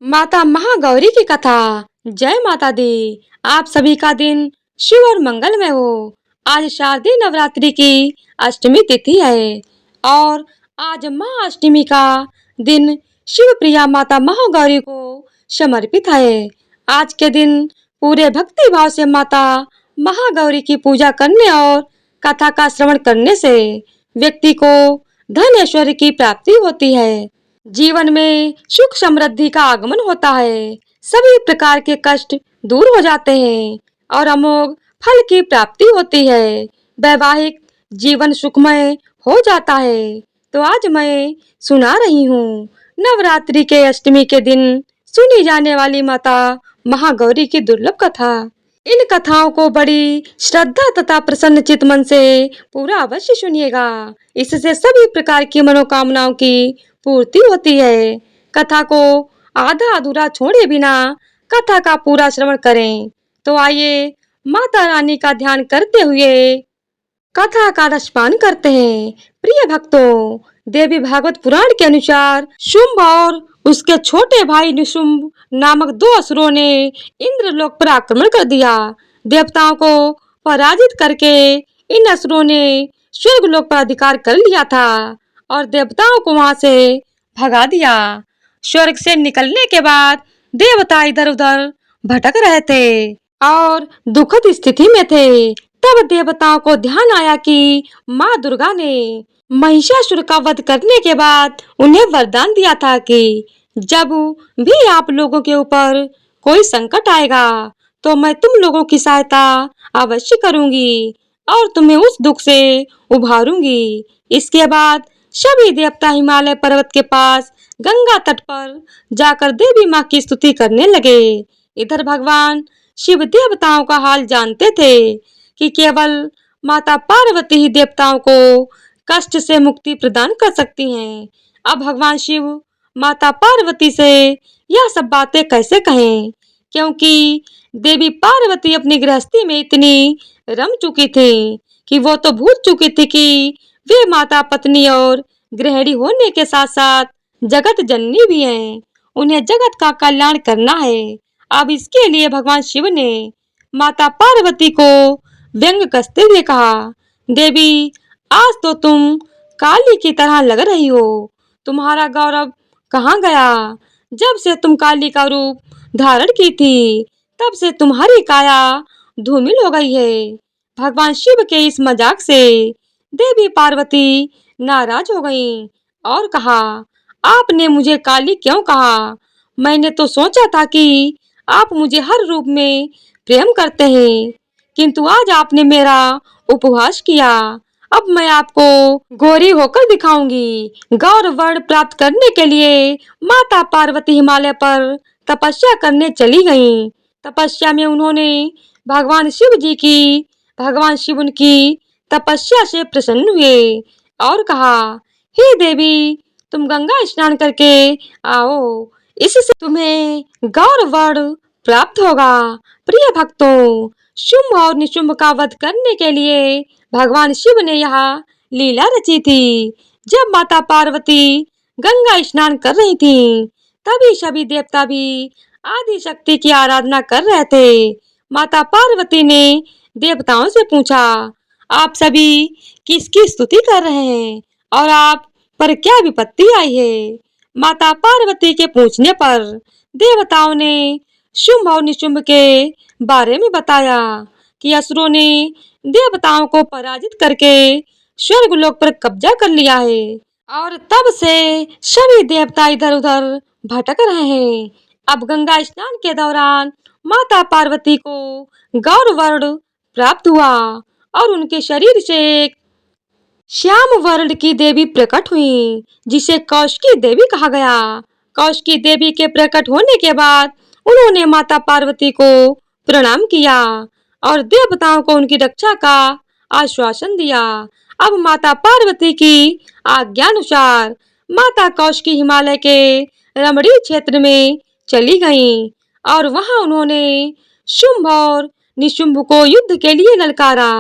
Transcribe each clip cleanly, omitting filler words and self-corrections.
माता महागौरी की कथा। जय माता दी। आप सभी का दिन शुभ और मंगलमय हो। आज शारदीय नवरात्रि की अष्टमी तिथि है और आज महाअष्टमी का दिन शिव प्रिया माता महागौरी को समर्पित है। आज के दिन पूरे भक्ति भाव से माता महागौरी की पूजा करने और कथा का श्रवण करने से व्यक्ति को धन ऐश्वर्य की प्राप्ति होती है। जीवन में सुख समृद्धि का आगमन होता है। सभी प्रकार के कष्ट दूर हो जाते हैं और अमोघ फल की प्राप्ति होती है। वैवाहिक जीवन सुखमय हो जाता है। तो आज मैं सुना रही हूँ नवरात्रि के अष्टमी के दिन सुनी जाने वाली माता महागौरी की दुर्लभ कथा। इन कथाओं को बड़ी श्रद्धा तथा प्रसन्न चित मन से पूरा अवश्य सुनिएगा। इससे सभी प्रकार की मनोकामनाओं की पूर्ति होती है। कथा को आधा अधूरा छोड़े बिना कथा का पूरा श्रवण करें। तो आइए माता रानी का ध्यान करते हुए कथा का रसपान करते हैं। प्रिय भक्तों, देवी भागवत पुराण के अनुसार शुंभ और उसके छोटे भाई निशुंभ नामक दो असुरों ने इंद्रलोक पर आक्रमण कर दिया। देवताओं को पराजित करके इन असुरों ने स्वर्गलोक पर अधिकार कर लिया था और देवताओं को वहां से भगा दिया। स्वर्ग से निकलने के बाद देवता इधर उधर भटक रहे थे और दुखद स्थिति में थे। तब देवताओं को ध्यान आया कि माँ दुर्गा ने महिषासुर का वध करने के बाद उन्हें वरदान दिया था कि जब भी आप लोगों के ऊपर कोई संकट आएगा तो मैं तुम लोगों की सहायता अवश्य करूंगी और तुम्हें उस दुख से उभारूंगी। इसके बाद सभी देवता हिमालय पर्वत के पास गंगा तट पर जाकर देवी माँ की स्तुति करने लगे। इधर भगवान शिव देवताओं का हाल जानते थे कि केवल माता पार्वती ही देवताओं को कष्ट से मुक्ति प्रदान कर सकती हैं। अब भगवान शिव माता पार्वती से यह सब बातें कैसे कहें, क्योंकि देवी पार्वती अपनी गृहस्थी में इतनी रम चुकी थी कि वो तो भूल चुकी थी कि वे माता पत्नी और गृहिणी होने के साथ साथ जगत जननी भी हैं। उन्हें जगत का कल्याण करना है। अब इसके लिए भगवान शिव ने माता पार्वती को व्यंग कसते हुए कहा, देवी, आज तो तुम काली की तरह लग रही हो। तुम्हारा गौरव कहाँ गया? जब से तुम काली का रूप धारण की थी तब से तुम्हारी काया धूमिल हो गई है। भगवान शिव के इस मजाक से देवी पार्वती नाराज हो गईं और कहा, आपने मुझे काली क्यों कहा? मैंने तो सोचा था कि आप मुझे हर रूप में प्रेम करते हैं, किंतु आज आपने मेरा उपहास किया। अब मैं आपको गोरी होकर दिखाऊंगी। गौर वर्ण प्राप्त करने के लिए माता पार्वती हिमालय पर तपस्या करने चली गईं। तपस्या में उन्होंने भगवान शिव उनकी तपस्या से प्रसन्न हुए और कहा, हे देवी, तुम गंगा स्नान करके आओ, इससे तुम्हें गौर वर्ण प्राप्त होगा। प्रिय भक्तों, शुंभ और निशुंभ का वध करने के लिए भगवान शिव ने यह लीला रची थी। जब माता पार्वती गंगा स्नान कर रही थीं, तभी सभी देवता भी आदि शक्ति की आराधना कर रहे थे। माता पार्वती ने देवताओं से पूछा, आप सभी किसकी स्तुति कर रहे हैं और आप पर क्या विपत्ति आई है? माता पार्वती के पूछने पर देवताओं ने शुंभ और निशुंभ के बारे में बताया कि असुरों ने देवताओं को पराजित करके स्वर्गलोक पर कब्जा कर लिया है और तब से सभी देवता इधर उधर भटक रहे हैं। अब गंगा स्नान के दौरान माता पार्वती को गौर वर्ण प्राप्त हुआ और उनके शरीर से एक श्याम वर्ण की देवी प्रकट हुई, जिसे कौशिकी देवी कहा गया। कौशिकी देवी के प्रकट होने के बाद उन्होंने माता पार्वती को प्रणाम किया और देवताओं को उनकी रक्षा का आश्वासन दिया। अब माता पार्वती की आज्ञानुसार माता कौशिकी हिमालय के रमणीय क्षेत्र में चली गईं और वहां उन्होंने शुंभ और निशुंभ को युद्ध के लिए ललकारा।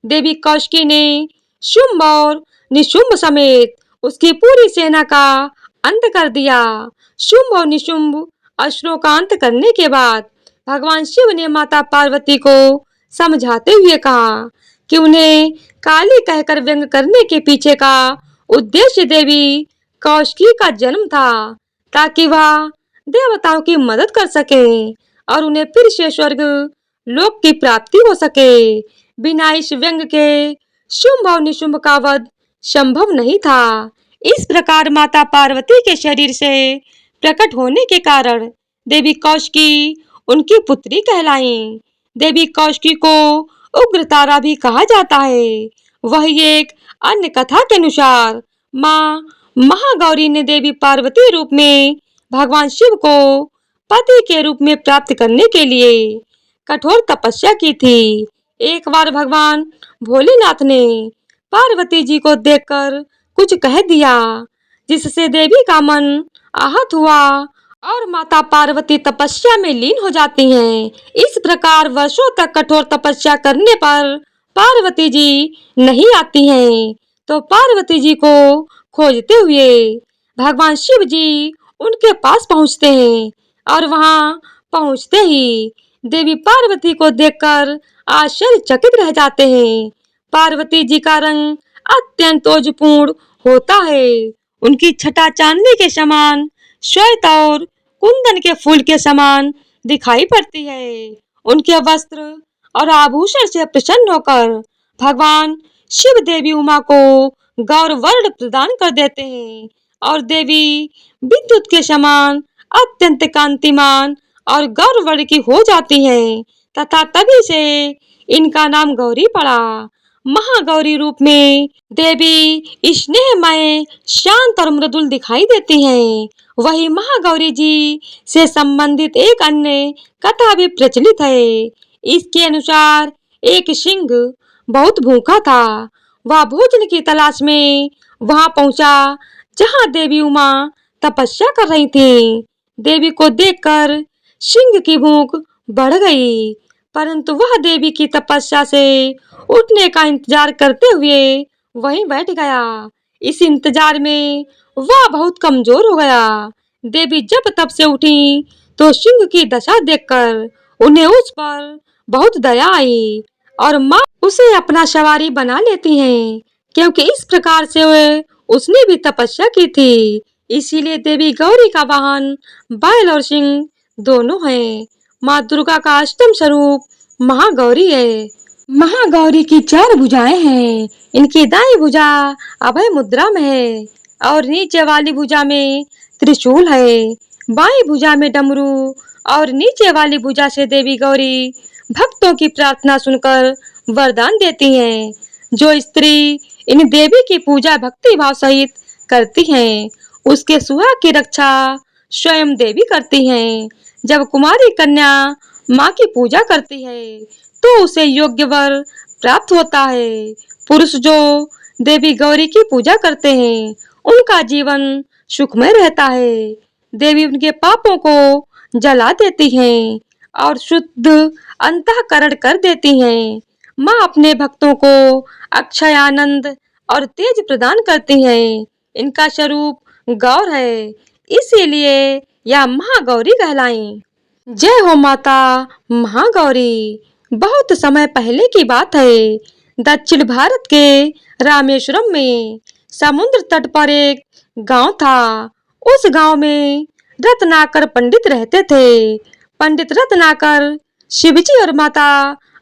देवी कौशिकी ने शुंभ और निशुंभ समेत उसकी पूरी सेना का अंत कर दिया। शुंभ और निशुंभ अश्रों का अंत करने के बाद भगवान शिव ने माता पार्वती को समझाते हुए कहा कि उन्हें काली कहकर व्यंग करने के पीछे का उद्देश्य देवी कौशिकी का जन्म था, ताकि वह देवताओं की मदद कर सके और उन्हें फिर से स्वर्ग लोक की प्राप्ति हो सके। बिना इस व्यंग के शुंभ और निशुंभ का वध संभव नहीं था। इस प्रकार माता पार्वती के शरीर से प्रकट होने के कारण देवी कौशिकी उनकी पुत्री कहलाई। देवी कौशिकी को उग्र तारा भी कहा जाता है। वही एक अन्य कथा के अनुसार माँ महागौरी ने देवी पार्वती रूप में भगवान शिव को पति के रूप में प्राप्त करने के लिए कठोर तपस्या की थी। एक बार भगवान भोलेनाथ ने पार्वती जी को देखकर कुछ कह दिया, जिससे देवी का मन आहत हुआ और माता पार्वती तपस्या में लीन हो जाती हैं। इस प्रकार वर्षों तक कठोर तपस्या करने पर पार्वती जी नहीं आती हैं, तो पार्वती जी को खोजते हुए भगवान शिव जी उनके पास पहुंचते हैं और वहां पहुंचते ही देवी पार्वती को देखकर आश्चर्यचकित रह जाते हैं। पार्वती जी का रंग अत्यंत ओजपूर्ण होता है। उनकी छटा चांदी के समान श्वेत और कुंदन के फूल के समान दिखाई पड़ती है। उनके वस्त्र और आभूषण से प्रसन्न होकर भगवान शिव देवी उमा को गौर वर्ण प्रदान कर देते हैं और देवी विद्युत के समान अत्यंत कांतिमान और गौर वर्ण की हो जाती हैं, तथा तभी से इनका नाम गौरी पड़ा। महागौरी रूप में देवी स्नेहमय, शांत और मृदुल दिखाई देती हैं। वही महागौरी जी से संबंधित एक अन्य कथा भी प्रचलित है। इसके अनुसार एक सिंह बहुत भूखा था। वह भोजन की तलाश में वहां पहुंचा जहां देवी उमा तपस्या कर रही थी। देवी को देखकर सिंह की भूख बढ़ गई, परंतु वह देवी की तपस्या से उठने का इंतजार करते हुए वहीं बैठ गया। इस इंतजार में वह बहुत कमजोर हो गया। देवी जब तब से उठी तो सिंह की दशा देखकर उन्हें उस पर बहुत दया आई और माँ उसे अपना सवारी बना लेती हैं, क्योंकि इस प्रकार से उसने भी तपस्या की थी। इसीलिए देवी गौरी का वाहन बैल और सिंह दोनों हैं। माँ दुर्गा का अष्टम स्वरूप महागौरी है। महागौरी की 4 भुजाएं हैं। इनकी दाईं भुजा अभय मुद्रा में है और नीचे वाली भुजा में त्रिशूल है। बाईं भुजा में डमरू और नीचे वाली भुजा से देवी गौरी भक्तों की प्रार्थना सुनकर वरदान देती हैं। जो स्त्री इन देवी की पूजा भक्ति भाव सहित करती हैं, उसके सुहाग की रक्षा स्वयं देवी करती हैं। जब कुमारी कन्या माँ की पूजा करती है तो उसे योग्य वर प्राप्त होता है। पुरुष जो देवी गौरी की पूजा करते हैं, उनका जीवन सुखमय रहता है। देवी उनके पापों को जला देती हैं और शुद्ध अंतःकरण कर देती हैं। माँ अपने भक्तों को अक्षय आनंद और तेज प्रदान करती हैं। इनका स्वरूप गौर है, इसीलिए यह महागौरी कहलाई। जय हो माता महागौरी। बहुत समय पहले की बात है। दक्षिण भारत के रामेश्वरम में समुद्र तट पर एक गांव था। उस गांव में रत्नाकर पंडित रहते थे। पंडित रत्नाकर शिवजी और माता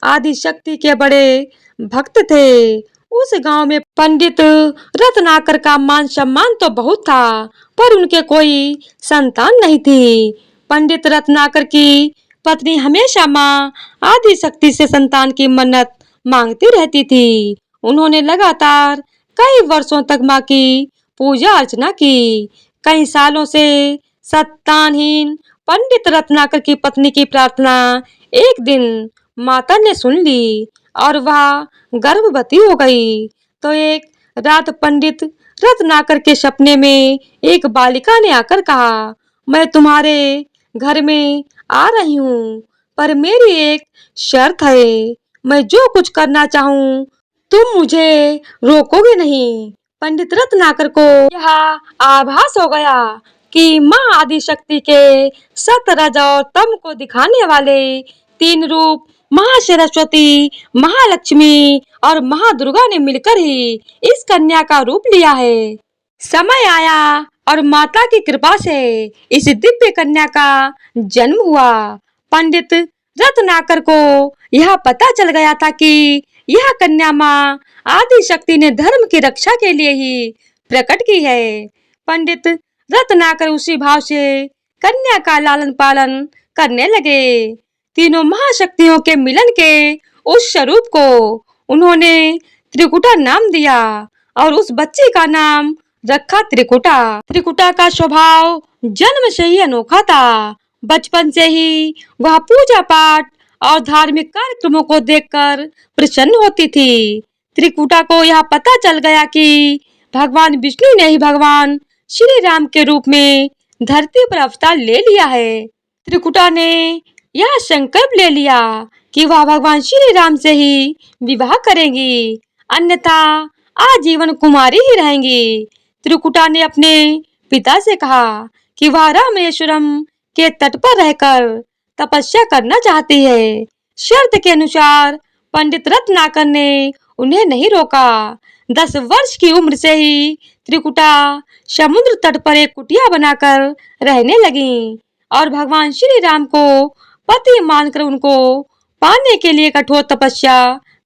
आदिशक्ति के बड़े भक्त थे। उस गांव में पंडित रत्नाकर का मान सम्मान तो बहुत था, पर उनके कोई संतान नहीं थी। पंडित रत्नाकर की पत्नी हमेशा माँ आदिशक्ति से संतान की मन्नत मांगती रहती थी। उन्होंने लगातार कई वर्षों तक माँ की पूजा अर्चना की। कई सालों से संतानहीन पंडित रत्नाकर की पत्नी की प्रार्थना एक दिन माता ने सुन ली और वह गर्भवती हो गई। तो एक रात पंडित रत्नाकर के सपने में एक बालिका ने आकर कहा, मैं तुम्हारे घर में आ रही हूँ, पर मेरी एक शर्त है। मैं जो कुछ करना चाहूँ तुम मुझे रोकोगे नहीं। पंडित रत्नाकर को यह आभास हो गया कि माँ आदि शक्ति के सत रज और तम को दिखाने वाले तीन रूप महासरस्वती, महालक्ष्मी और महादुर्गा ने मिलकर ही इस कन्या का रूप लिया है। समय आया और माता की कृपा से इस दिव्य कन्या का जन्म हुआ। पंडित रत्नाकर को यह पता चल गया था कि यह कन्या माँ आदि शक्ति ने धर्म की रक्षा के लिए ही प्रकट की है। पंडित रत्नाकर उसी भाव से कन्या का लालन पालन करने लगे। तीनों महाशक्तियों के मिलन के उस स्वरूप को उन्होंने त्रिकुटा नाम दिया और उस बच्चे का नाम रखा त्रिकुटा। त्रिकुटा का स्वभाव जन्म से ही अनोखा था। बचपन से ही वह पूजा पाठ और धार्मिक कार्यक्रमों को देखकर प्रसन्न होती थी। त्रिकुटा को यह पता चल गया कि भगवान विष्णु ने ही भगवान श्री राम के रूप में धरती पर अवतार ले लिया है। त्रिकुटा ने यह संकल्प ले लिया कि वह भगवान श्री राम से ही विवाह करेंगी, अन्यथा आजीवन कुमारी ही रहेंगी। त्रिकुटा ने अपने पिता से कहा कि वह रामेश्वरम के तट पर रहकर तपस्या करना चाहती है। शर्त के अनुसार पंडित रत्नाकर ने उन्हें नहीं रोका। 10 वर्ष की उम्र से ही त्रिकुटा समुद्र तट पर एक कुटिया बनाकर रहने लगी और भगवान श्री राम को पति मानकर उनको पाने के लिए कठोर तपस्या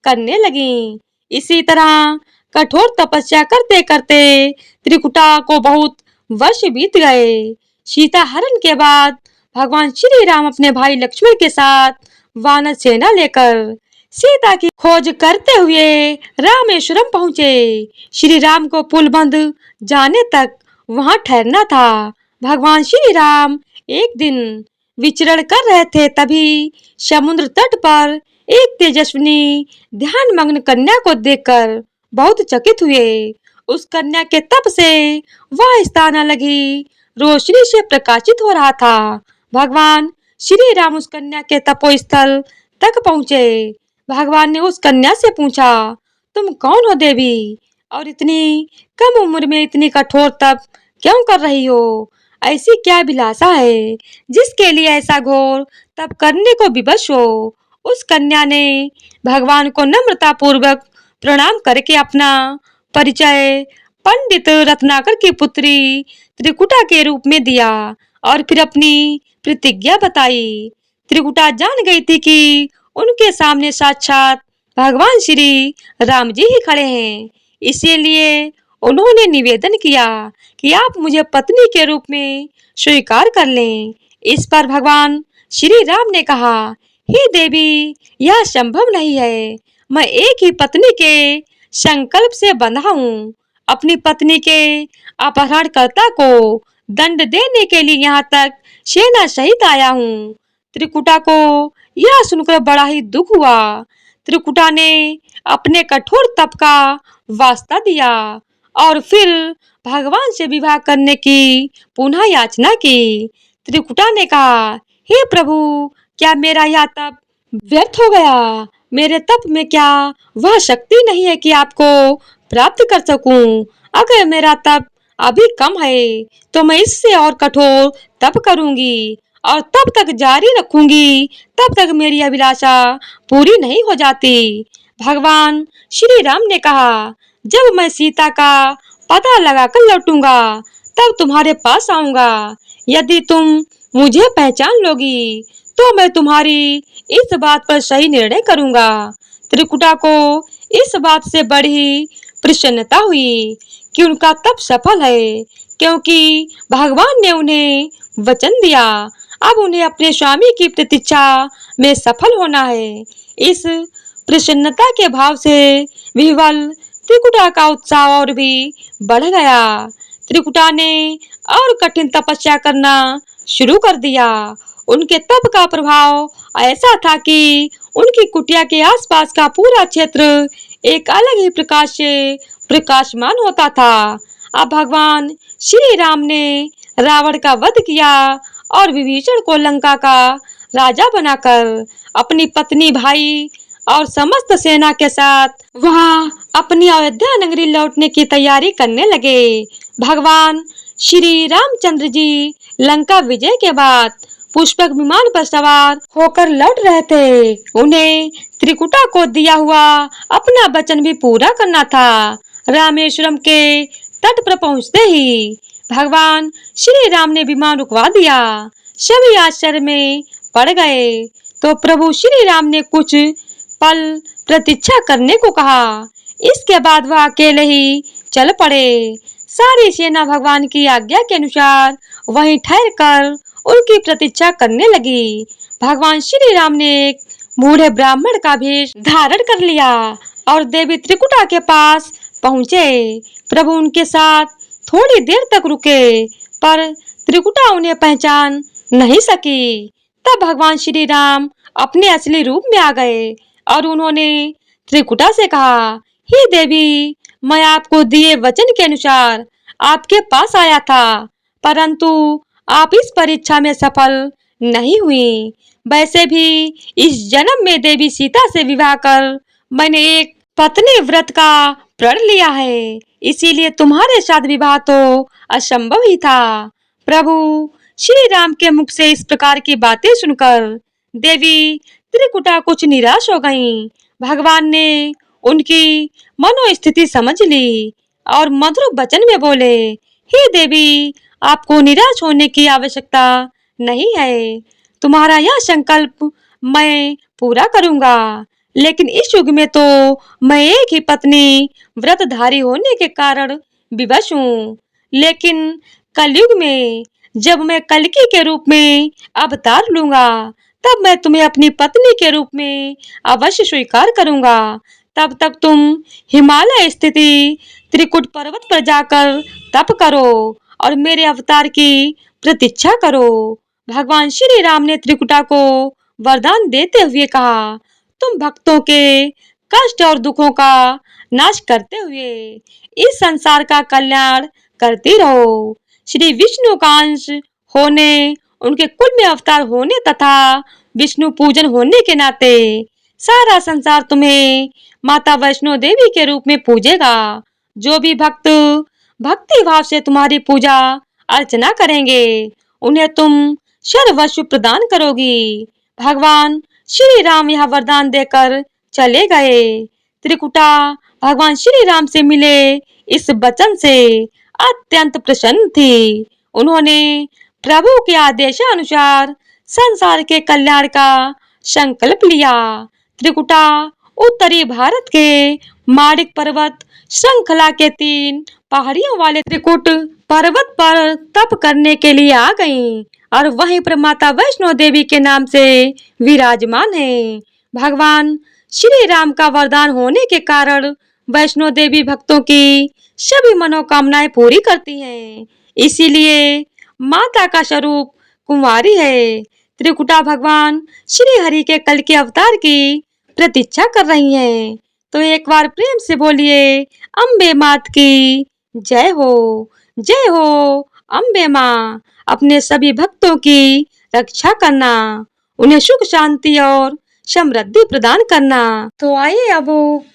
करने लगी। इसी तरह कठोर तपस्या करते करते त्रिकुटा को बहुत वर्ष बीत गए। सीता हरण के बाद भगवान श्री राम अपने भाई लक्ष्मण के साथ वानर सेना लेकर सीता की खोज करते हुए रामेश्वरम पहुँचे। श्री राम को पुल बंद जाने तक वहाँ ठहरना था। भगवान श्री राम एक दिन विचरण कर रहे थे, तभी समुद्र तट पर एक तेजस्विनी ध्यान मग्न कन्या को देखकर बहुत चकित हुए। उस कन्या के तप से वह स्थान अलग ही रोशनी से प्रकाशित हो रहा था। भगवान श्री राम उस कन्या के तपोस्थल तक पहुँचे। भगवान ने उस कन्या से पूछा, तुम कौन हो देवी, और इतनी कम उम्र में इतनी कठोर तप क्यों कर रही हो? ऐसी क्या अभिलाषा है जिसके लिए ऐसा घोर तप करने को विवश हो? उस कन्या ने भगवान को नम्रता पूर्वक प्रणाम करके अपना परिचय पंडित रत्नाकर की पुत्री त्रिकुटा के रूप में दिया और फिर अपनी प्रतिज्ञा बताई। त्रिकुटा जान गई थी कि उनके सामने साक्षात भगवान श्री राम जी ही खड़े हैं, इसीलिए उन्होंने निवेदन किया कि आप मुझे पत्नी के रूप में स्वीकार कर लें। इस पर भगवान श्री राम ने कहा, हे देवी, यह संभव नहीं है। मैं एक ही पत्नी के संकल्प से बंधा हूँ। अपनी पत्नी के अपहरणकर्ता को दंड देने के लिए यहाँ तक सेना सहित आया हूँ। त्रिकुटा को यह सुनकर बड़ा ही दुख हुआ। त्रिकुटा ने अपने कठोर तप का वास्ता दिया और फिर भगवान से विवाह करने की पुनः याचना की। त्रिकुटा ने कहा, हे प्रभु, क्या मेरा यह तप व्यर्थ हो गया? मेरे तप में क्या वह शक्ति नहीं है कि आपको प्राप्त कर सकूं? अगर मेरा तप अभी कम है तो मैं इससे और कठोर तप करूंगी और तब तक जारी रखूंगी तब तक मेरी अभिलाषा पूरी नहीं हो जाती। भगवान श्री राम ने कहा, जब मैं सीता का पता लगाकर लौटूंगा तब तुम्हारे पास आऊंगा। यदि तुम मुझे पहचान लोगी तो मैं तुम्हारी इस बात पर सही निर्णय करूंगा। त्रिकुटा को इस बात से बड़ी प्रसन्नता हुई कि उनका तप सफल है, क्योंकि भगवान ने उन्हें वचन दिया। अब उन्हें अपने स्वामी की प्रतीक्षा में सफल होना है। इस प्रसन्नता के भाव से विह्वल त्रिकुटा का उत्साह और भी बढ़ गया। त्रिकुटा ने और कठिन तपस्या करना शुरू कर दिया। उनके तप का प्रभाव ऐसा था कि उनकी कुटिया के आसपास का पूरा क्षेत्र एक अलग ही प्रकाश से प्रकाशमान होता था। अब भगवान श्री राम ने रावण का वध किया और विभीषण को लंका का राजा बनाकर अपनी पत्नी, भाई और समस्त सेना के साथ वहां अपनी अयोध्या नगरी लौटने की तैयारी करने लगे। भगवान श्री रामचंद्र जी लंका विजय के बाद पुष्पक विमान पर सवार होकर लौट रहे थे। उन्हें त्रिकुटा को दिया हुआ अपना वचन भी पूरा करना था। रामेश्वरम के तट पर पहुंचते ही भगवान श्री राम ने विमान रुकवा दिया। सभी आश्चर्य में पड़ गए तो प्रभु श्री राम ने कुछ पल प्रतीक्षा करने को कहा। इसके बाद वह अकेले ही चल पड़े। सारी सेना भगवान की आज्ञा के अनुसार वहीं ठहर कर उनकी प्रतीक्षा करने लगी। भगवान श्री राम ने एक बूढ़े ब्राह्मण का भेष धारण कर लिया और देवी त्रिकुटा के पास पहुँचे। प्रभु उनके साथ थोड़ी देर तक रुके पर त्रिकुटा उन्हें पहचान नहीं सकी। तब भगवान श्री राम अपने असली रूप में आ गए और उन्होंने त्रिकुटा से कहा, हे देवी, मैं आपको दिए वचन के अनुसार आपके पास आया था, परंतु आप इस परीक्षा में सफल नहीं हुई। वैसे भी इस जन्म में देवी सीता से विवाह कर मैंने एक पत्नी व्रत का प्रण लिया है, इसीलिए तुम्हारे साथ विवाह तो असंभव ही था। प्रभु श्री राम के मुख से इस प्रकार की बातें सुनकर देवी त्रिकुटा कुछ निराश हो गईं। भगवान ने उनकी मनोस्थिति समझ ली और मधुर वचन में बोले, हे देवी, आपको निराश होने की आवश्यकता नहीं है। तुम्हारा यह संकल्प मैं पूरा करूंगा, लेकिन इस युग में तो मैं एक ही पत्नी व्रतधारी होने के कारण विवश हूँ। लेकिन कलयुग में जब मैं कल्कि के रूप में अवतार लूंगा, तब मैं तुम्हें अपनी पत्नी के रूप में अवश्य स्वीकार करूंगा। तब तक तुम हिमालय स्थिति त्रिकुट पर्वत पर जाकर तप करो और मेरे अवतार की प्रतीक्षा करो। भगवान श्री राम ने त्रिकुटा को वरदान देते हुए कहा, तुम भक्तों के कष्ट और दुखों का नाश करते हुए इस संसार का कल्याण करती रहो। श्री विष्णु का अंश होने, उनके कुल में अवतार होने तथा विष्णु पूजन होने के नाते सारा संसार तुम्हें माता वैष्णो देवी के रूप में पूजेगा। जो भी भक्त भक्ति भाव से तुम्हारी पूजा अर्चना करेंगे, उन्हें तुम सर्वस्व प्रदान करोगी। भगवान श्री राम यह वरदान देकर चले गए। त्रिकुटा भगवान श्री राम से मिले इस वचन से अत्यंत प्रसन्न थी। उन्होंने प्रभु के आदेशानुसार संसार के कल्याण का संकल्प लिया। त्रिकुटा उत्तरी भारत के माणिक पर्वत श्रृंखला के 3 पहाड़ियों वाले त्रिकुट पर्वत पर तप करने के लिए आ गईं और वहीं पर माता वैष्णो देवी के नाम से विराजमान है। भगवान श्री राम का वरदान होने के कारण वैष्णो देवी भक्तों की सभी मनोकामनाएं पूरी करती हैं। इसीलिए माता का स्वरूप कुंवारी है। त्रिकुटा भगवान श्री हरि के कल के अवतार की प्रतीक्षा कर रही हैं। तो एक बार प्रेम से बोलिए, अम्बे मात की जय हो, जय हो अम्बे माँ। अपने सभी भक्तों की रक्षा करना, उन्हें सुख शांति और समृद्धि प्रदान करना। तो आइए अब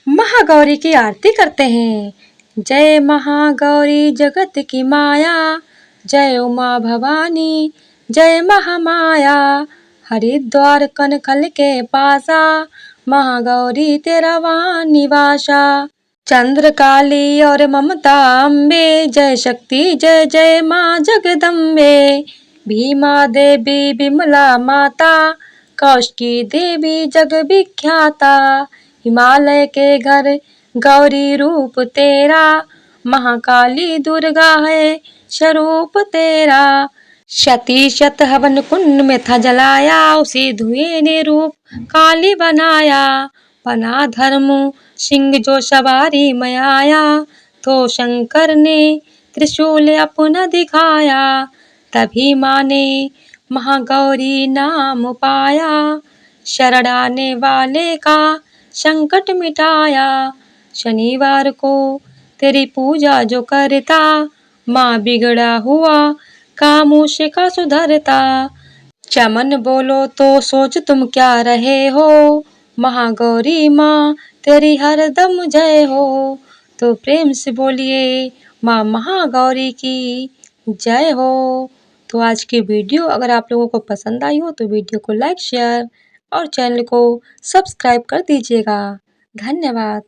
महागौरी की आरती करते हैं। जय महागौरी जगत की माया, जय उमा भवानी, जय महामाया। हरिद्वार कनखल के पासा, महागौरी तेरा वहाँ निवासा। चंद्रकाली और ममता अम्बे, जय शक्ति जय जय माँ जगदम्बे। भीमा देवी विमला माता, कौशिकी देवी जग विख्याता। हिमालय के घर गौरी रूप तेरा, महाकाली दुर्गा है स्वरूप तेरा। सती शत हवन कुंड में था जलाया, उसी धुएं ने रूप काली बनाया। बना धर्म सिंह जो सवारी में आया, तो शंकर ने त्रिशूल अपना दिखाया। तभी माँ ने महागौरी नाम पाया, शरण आने वाले का संकट मिटाया। शनिवार को तेरी पूजा जो करता, माँ बिगड़ा हुआ काम उसका सुधरता। चमन बोलो तो सोच तुम क्या रहे हो, महागौरी माँ तेरी हरदम जय हो। तो प्रेम से बोलिए माँ महागौरी की जय हो। तो आज की वीडियो अगर आप लोगों को पसंद आई हो तो वीडियो को लाइक शेयर और चैनल को सब्सक्राइब कर दीजिएगा। धन्यवाद।